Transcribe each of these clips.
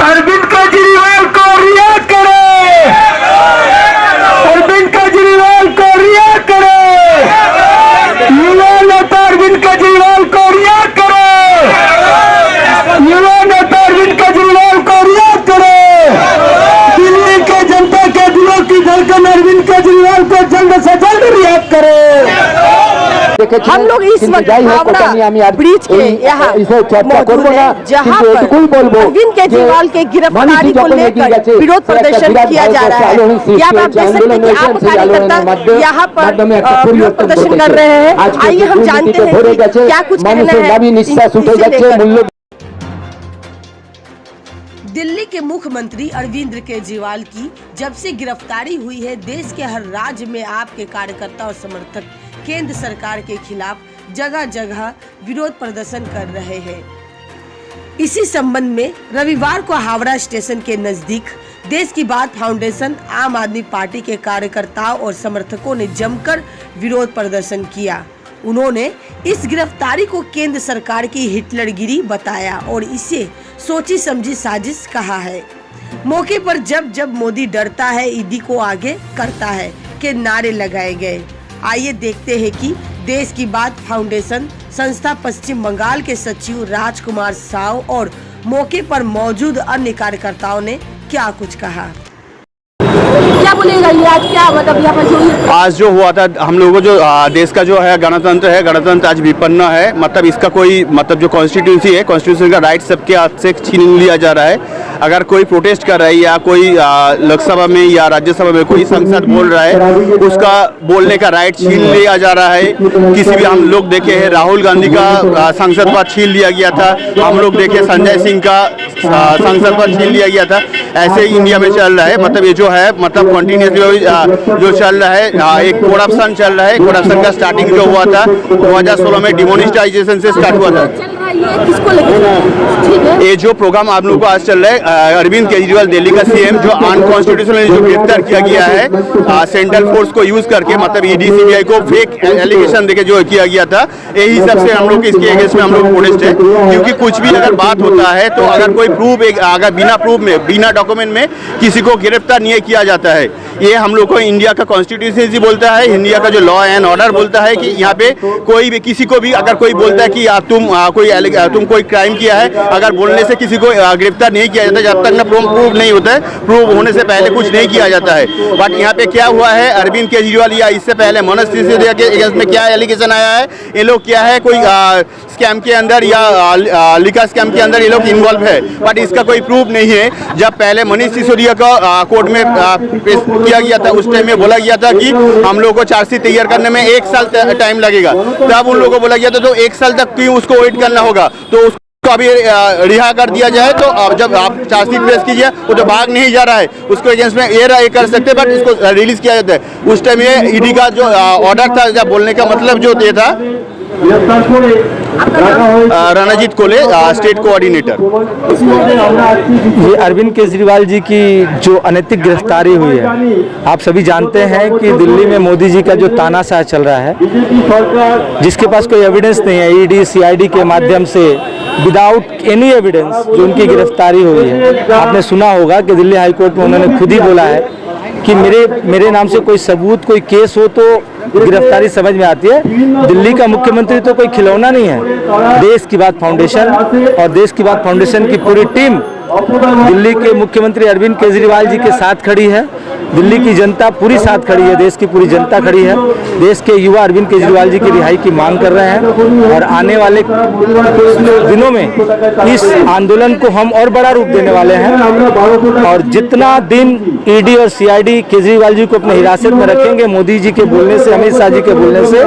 अरविंद केजरीवाल को रिहा करे, अरविंद केजरीवाल को रिहा करे, युवा नेता अरविंद केजरीवाल को रिहा करे, युवा नेता अरविंद केजरीवाल को रिहा करे। दिल्ली के जनता के दिलों की धड़कन अरविंद केजरीवाल को जल्द से जल्द रिहा करे। हम लोग इस वक्त हावड़ा ब्रिज के यहाँ मौजूद हैं, जहाँ पर अरविंद केजरीवाल के गिरफ्तारी को लेकर विरोध प्रदर्शन किया जा रहा है। यहाँ पर आप देख सकते हैं कि आप कार्यकर्ता यहाँ पर विरोध प्रदर्शन कर रहे हैं। आइए हम जानते हैं कि क्या कुछ कहना है। दिल्ली के मुख्यमंत्री अरविंद केजरीवाल की जब से गिरफ्तारी हुई है, देश के हर राज्य में आपके कार्यकर्ता और समर्थक केंद्र सरकार के खिलाफ जगह जगह विरोध प्रदर्शन कर रहे हैं। इसी संबंध में रविवार को हावड़ा स्टेशन के नजदीक देश की बात फाउंडेशन आम आदमी पार्टी के कार्यकर्ताओं और समर्थकों ने जमकर विरोध प्रदर्शन किया। उन्होंने इस गिरफ्तारी को केंद्र सरकार की हिटलरगिरी बताया और इसे सोची समझी साजिश कहा है। मौके पर जब जब मोदी डरता है ईडी को आगे करता है के नारे लगाए गए। आइए देखते हैं कि देश की बात फाउंडेशन संस्था पश्चिम बंगाल के सचिव राजकुमार साव और मौके पर मौजूद अन्य कार्यकर्ताओं ने क्या कुछ कहा। क्या बोलेगा ये आज क्या मतलब यहाँ पर आज जो हुआ था, हम लोगों को जो देश का जो है गणतंत्र आज विपन्न है। मतलब इसका कोई मतलब जो कॉन्स्टिट्यूंसी है, कॉन्स्टिट्यूशन का राइट सबके हाथ से छीन लिया जा रहा है। अगर कोई प्रोटेस्ट कर रहा है या कोई लोकसभा में या राज्यसभा में कोई सांसद बोल रहा है, उसका बोलने का राइट छीन लिया जा रहा है। किसी भी हम लोग देखे हैं, राहुल गांधी का सांसद पद छीन लिया गया था। हम लोग देखे संजय सिंह का सांसद पद छीन लिया गया था। ऐसे ही इंडिया में चल रहा है। मतलब ये जो है मतलब कंटिन्यूसली जो चल रहा है, एक करप्शन चल रहा है। करप्शन का स्टार्टिंग जो हुआ था 2016 में डिमोनिटाइजेशन से स्टार्ट हुआ था। ये जो प्रोग्राम आप लोगों को आज चल रहा है, अरविंद केजरीवाल दिल्ली का सीएम जो अनकॉन्स्टिट्यूशनल जो गिरफ्तार किया गया है सेंट्रल फोर्स को यूज करके, मतलब ईडी सीबीआई को फेक एलिगेशन देके जो किया गया था, यही सबसे हम लोग इसके अगेंस्ट में हम लोग प्रोटेस्ट है। क्योंकि कुछ भी अगर बात होता है तो अगर कोई प्रूफ अगर बिना प्रूफ में बिना डॉक्यूमेंट में किसी को गिरफ्तार नहीं किया जाता है। ये हम लोग को इंडिया का कॉन्स्टिट्यूशन बोलता है, इंडिया का जो लॉ एंड ऑर्डर बोलता है कि यहाँ पे कोई भी किसी को भी अगर कोई बोलता है कि तुम कोई क्राइम किया है, अगर बोलने से किसी को गिरफ्तार नहीं किया जाता जब तक ना प्रूफ नहीं होता है। प्रूफ होने से पहले कुछ नहीं किया जाता है। बट यहाँ पे क्या हुआ है, अरविंद केजरीवाल या इससे पहले मनोज सिसोदिया के अगेंस्ट में क्या एलिगेशन आया है, ये लोग क्या है कोई स्कैम के अंदर या लिका स्कैम के अंदर ये लोग इन्वॉल्व है। बट इसका कोई प्रूफ नहीं है। जब पहले मनीष सिसोदिया का कोर्ट में पेश किया गया था, उस टाइम में बोला गया था कि हम लोगों को चार्जशीट तैयार करने में 1 साल टाइम लगेगा। तब उन लोगों को बोला गया था तो 1 साल तक क्यों उसको वेट करना होगा, तो उसको अभी रिहा कर दिया जाए। तो अब जब आप चार्जशीट पेश कीजिए, वो तो भाग नहीं जा रहा है, उसको अगेंस्ट में ये कर सकते, बट उसको रिलीज किया जाता है। उस टाइम ये ईडी का जो ऑर्डर था, जब बोलने का मतलब जो ये था, रणजीत कोले स्टेट कोऑर्डिनेटर। ये अरविंद केजरीवाल जी की जो अनैतिक गिरफ्तारी हुई है, आप सभी जानते हैं कि दिल्ली में मोदी जी का जो तानाशाह चल रहा है, जिसके पास कोई एविडेंस नहीं है, ईडी सीआईडी के माध्यम से विदाउट एनी एविडेंस जो उनकी गिरफ्तारी हुई है। आपने सुना होगा कि दिल्ली हाई कोर्ट में उन्होंने खुद ही बोला है कि मेरे नाम से कोई सबूत कोई केस हो तो गिरफ्तारी समझ में आती है। दिल्ली का मुख्यमंत्री तो कोई खिलौना नहीं है। देश की बात फाउंडेशन और देश की बात फाउंडेशन की पूरी टीम दिल्ली के मुख्यमंत्री अरविंद केजरीवाल जी के साथ खड़ी है। दिल्ली की जनता पूरी साथ खड़ी है, देश की पूरी जनता खड़ी है। देश के युवा अरविंद केजरीवाल जी की रिहाई की मांग कर रहे हैं और आने वाले दिनों में इस आंदोलन को हम और बड़ा रूप देने वाले हैं। और जितना दिन ईडी और सीआईडी केजरीवाल जी को अपने हिरासत में रखेंगे, मोदी जी के बोलने से, अमित शाह जी के बोलने से,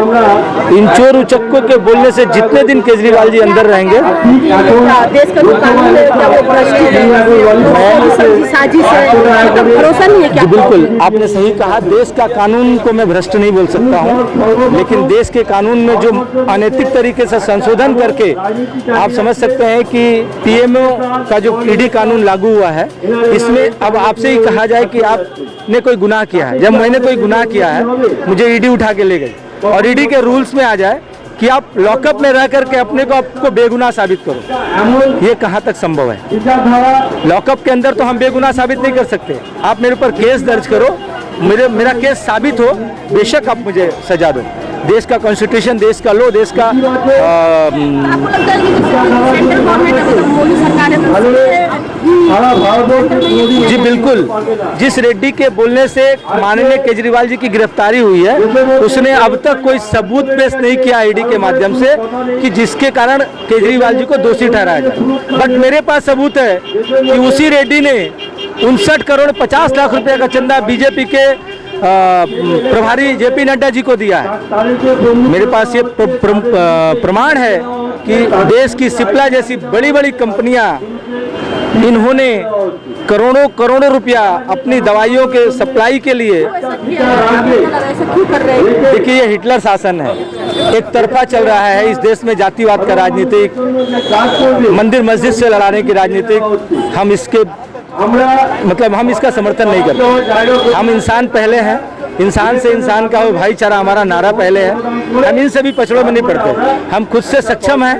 इन चोर उचक्कों के बोलने से जितने दिन केजरीवाल जी अंदर रहेंगे, देश का भरोसा नहीं है क्या? बिल्कुल आपने सही कहा। देश का कानून को मैं भ्रष्ट नहीं बोल सकता हूं, लेकिन देश के कानून में जो अनैतिक तरीके से संशोधन करके आप समझ सकते हैं कि पीएमओ का जो ईडी कानून लागू हुआ है, इसमें अब आपसे ही कहा जाए कि आपने कोई गुनाह किया है। जब मैंने कोई गुनाह किया है, मुझे ईडी उठा के ले गई और ईडी के रूल्स में आ जाए कि आप लॉकअप में रह करके अपने को आपको बेगुनाह साबित करो। ये कहाँ तक संभव है? लॉकअप के अंदर तो हम बेगुनाह साबित नहीं कर सकते। आप मेरे ऊपर केस दर्ज करो, मेरा केस साबित हो, बेशक आप मुझे सजा दो। देश का कॉन्स्टिट्यूशन, देश का लॉ, देश का जी बिल्कुल। जिस रेड्डी के बोलने से माननीय केजरीवाल जी की गिरफ्तारी हुई है, उसने अब तक कोई सबूत पेश नहीं किया ईडी के माध्यम से कि जिसके कारण केजरीवाल जी को दोषी ठहराया जाए। बट मेरे पास सबूत है कि उसी रेड्डी ने 59 करोड़ 50 लाख रुपए का चंदा बीजेपी के प्रभारी जेपी नड्डा जी को दिया है। मेरे पास ये प्रमाण है कि देश की सिप्ला जैसी बड़ी बड़ी कंपनियां, इन्होंने करोड़ों करोड़ों रुपया अपनी दवाइयों के सप्लाई के लिए, देखिए ये हिटलर शासन है, एक तरफा चल रहा है। इस देश में जातिवाद का राजनीतिक, मंदिर मस्जिद से लड़ाने की राजनीतिक, हम इसके हम इसका समर्थन नहीं करते। हम इंसान पहले हैं, इंसान से इंसान का हो भाईचारा हमारा नारा पहले है। हम इन सभी पचड़ों में नहीं पड़ते। हम खुद से सक्षम हैं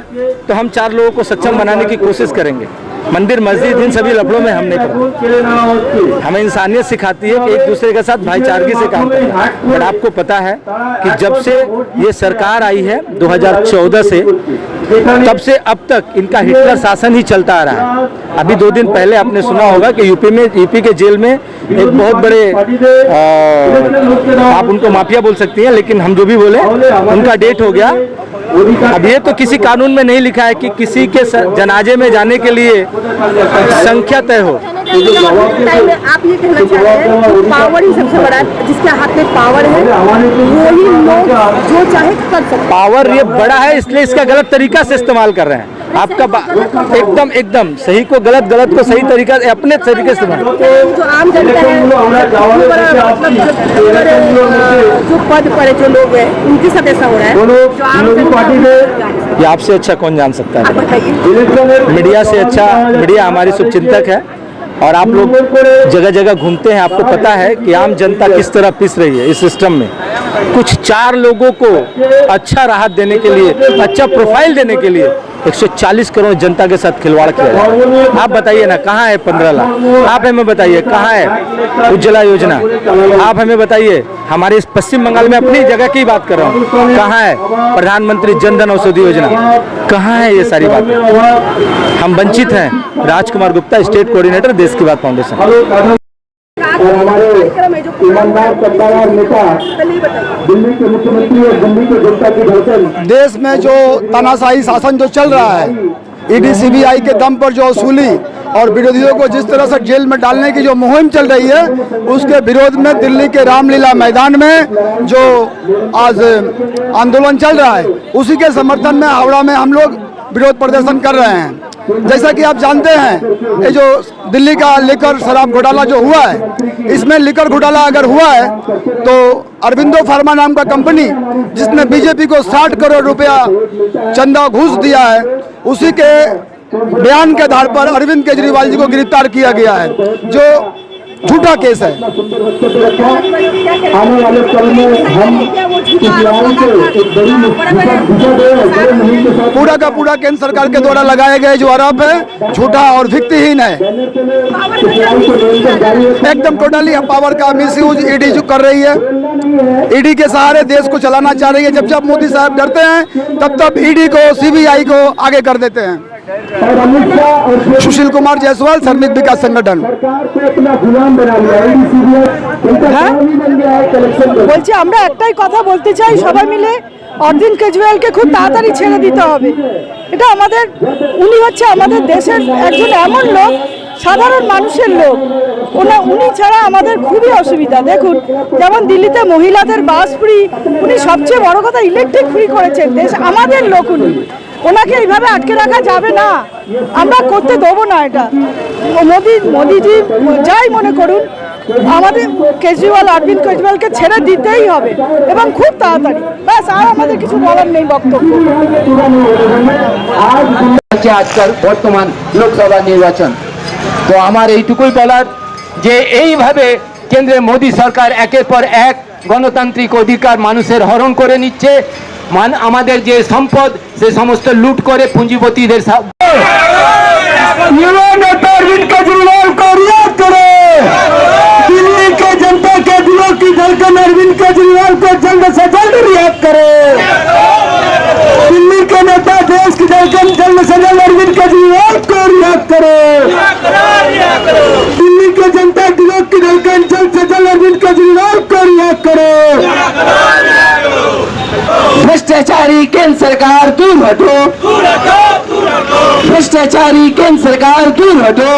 तो हम 4 लोगों को सक्षम बनाने की कोशिश करेंगे। मंदिर मस्जिद इन सभी लफड़ों में हम नहीं पड़ते। हमें इंसानियत सिखाती है कि एक दूसरे के साथ भाईचारगी से काम करें। और आपको पता है कि जब से ये सरकार आई है 2014 से, तब से अब तक इनका हिटलर शासन ही चलता आ रहा है। अभी 2 दिन पहले आपने सुना होगा कि यूपी के जेल में एक बहुत बड़े आप उनको माफिया बोल सकती हैं, लेकिन हम जो भी बोले उनका डेट हो गया। अब ये तो किसी कानून में नहीं लिखा है कि किसी के जनाजे में जाने के लिए संख्या तय हो। आप ये कहना चाह रहे हैं पावर ही सबसे बड़ा, जिसके हाथ में पावर है वही लोग जो चाहे कर सकते। पावर ये बड़ा है, इसलिए इसका गलत तरीका से इस्तेमाल कर रहे हैं। आपका एकदम सही को गलत, गलत को सही तरीका अपने तरीके से। जो आम जनता है, जो पद पर जो लोग हैं उनके साथ ऐसा हो रहा है। जो आम जनता, ये आपसे अच्छा कौन जान सकता है? मीडिया से अच्छा, मीडिया हमारी शुभचिंतक है और आप लोग जगह जगह घूमते हैं, आपको पता है कि आम जनता किस तरह पिस रही है इस सिस्टम में। कुछ 4 लोगों को अच्छा राहत देने के लिए, अच्छा प्रोफाइल देने के लिए 140 करोड़ जनता के साथ खिलवाड़ किया है। आप बताइए ना, कहाँ है 15 लाख? आप हमें बताइए कहाँ है उज्ज्वला योजना? आप हमें बताइए, हमारे इस पश्चिम बंगाल में अपनी जगह की बात कर रहा हूँ, कहाँ है प्रधानमंत्री जन धन औषधि योजना? कहाँ है ये सारी बातें? हम वंचित हैं। राजकुमार गुप्ता, स्टेट कोऑर्डिनेटर, देश की बात फाउंडेशन। और हमारे ईमानदार सत्ताधार नेता, दिल्ली के मुख्यमंत्री और दिल्ली के जनता की धड़कन। देश में जो तानाशाही शासन जो चल रहा है, ईडी सीबीआई के दम पर जो वसूली और विरोधियों को जिस तरह से जेल में डालने की जो मुहिम चल रही है, उसके विरोध में दिल्ली के रामलीला मैदान में जो आज आंदोलन चल रहा है, उसी के समर्थन में हावड़ा में हम लोग विरोध प्रदर्शन कर रहे हैं। जैसा कि आप जानते हैं, ये जो दिल्ली का लिकर शराब घोटाला जो हुआ है, इसमें लिकर घोटाला अगर हुआ है तो अरबिंदो फार्मा नाम का कंपनी, जिसने बीजेपी को 60 करोड़ रुपया चंदा घूस दिया है, उसी के बयान के आधार पर अरविंद केजरीवाल जी को गिरफ्तार किया गया है, जो झूठा केस है। आने वाले कल में हम पूरा का पूरा केंद्र सरकार के द्वारा लगाए गए जो आरोप है झूठा और भित्तिहीन है। एकदम टोटली पावर का मिसयूज ईडी जो कर रही है, ईडी के सहारे देश को चलाना चाह रही है। जब जब मोदी साहब डरते हैं तब तब ईडी को, सीबीआई को आगे कर देते हैं। सुशील कुमार जायसवाल, श्रमिक विकास संगठन। বলছি আমরা একটাই কথা বলতে চাই, সবাই মিলে অরবিন্দ কেজরিওয়ালকে খুব তাড়াতাড়ি ছেড়ে দিতে হবে। এটা আমাদের, উনি হচ্ছে আমাদের দেশের একজন এমন লোক, সাধারণ মানুষের লোক। উনি ছাড়া আমাদের খুবই অসুবিধা। দেখুন, যেমন দিল্লিতে মহিলাদের বাস ফ্রি, উনি সবচেয়ে বড় কথা ইলেকট্রিক ফ্রি করেছেন। দেশ আমাদের লোক, উনি, ওনাকে এইভাবে আটকে রাখা যাবে না, আমরা করতে দেবো না এটা। মোদিজি যাই মনে করুন, আমাদের কেজরিওয়াল, অরবিন্দ কেজরিওয়ালকে ছেড়ে দিতেই হবে এবং খুব তাড়াতাড়ি। ব্যাস, আর আমাদের কিছু বলার নেই বক্তব্য। আজকাল বর্তমান লোকসভা নির্বাচন, তো আমার এইটুকুই বলার যে এইভাবে কেন্দ্রে মোদী সরকার একের পর এক গণতান্ত্রিক অধিকার মানুষের হরণ করে নিচ্ছে। আমাদের যে সম্পদ সে সমস্ত লুট করে পুঁজিপতিদের युवा नेता अरविंद केजरीवाल को रिहा करो। दिल्ली के जनता के दिलों की धड़कन अरविंद केजरीवाल को जल्द से जल्द रिहा करो। दिल्ली के नेता देश की धड़कन जल्द से जल्द अरविंद केजरीवाल को रिहा करो। दिल्ली के जनता दिलों की धड़कन जल्द से जल्द अरविंद केजरीवाल को रिहा करो। भ्रष्टाचारी केंद्र सरकार दूर हटो, भ्रष्टाचारी केंद्र सरकार दूर हटो।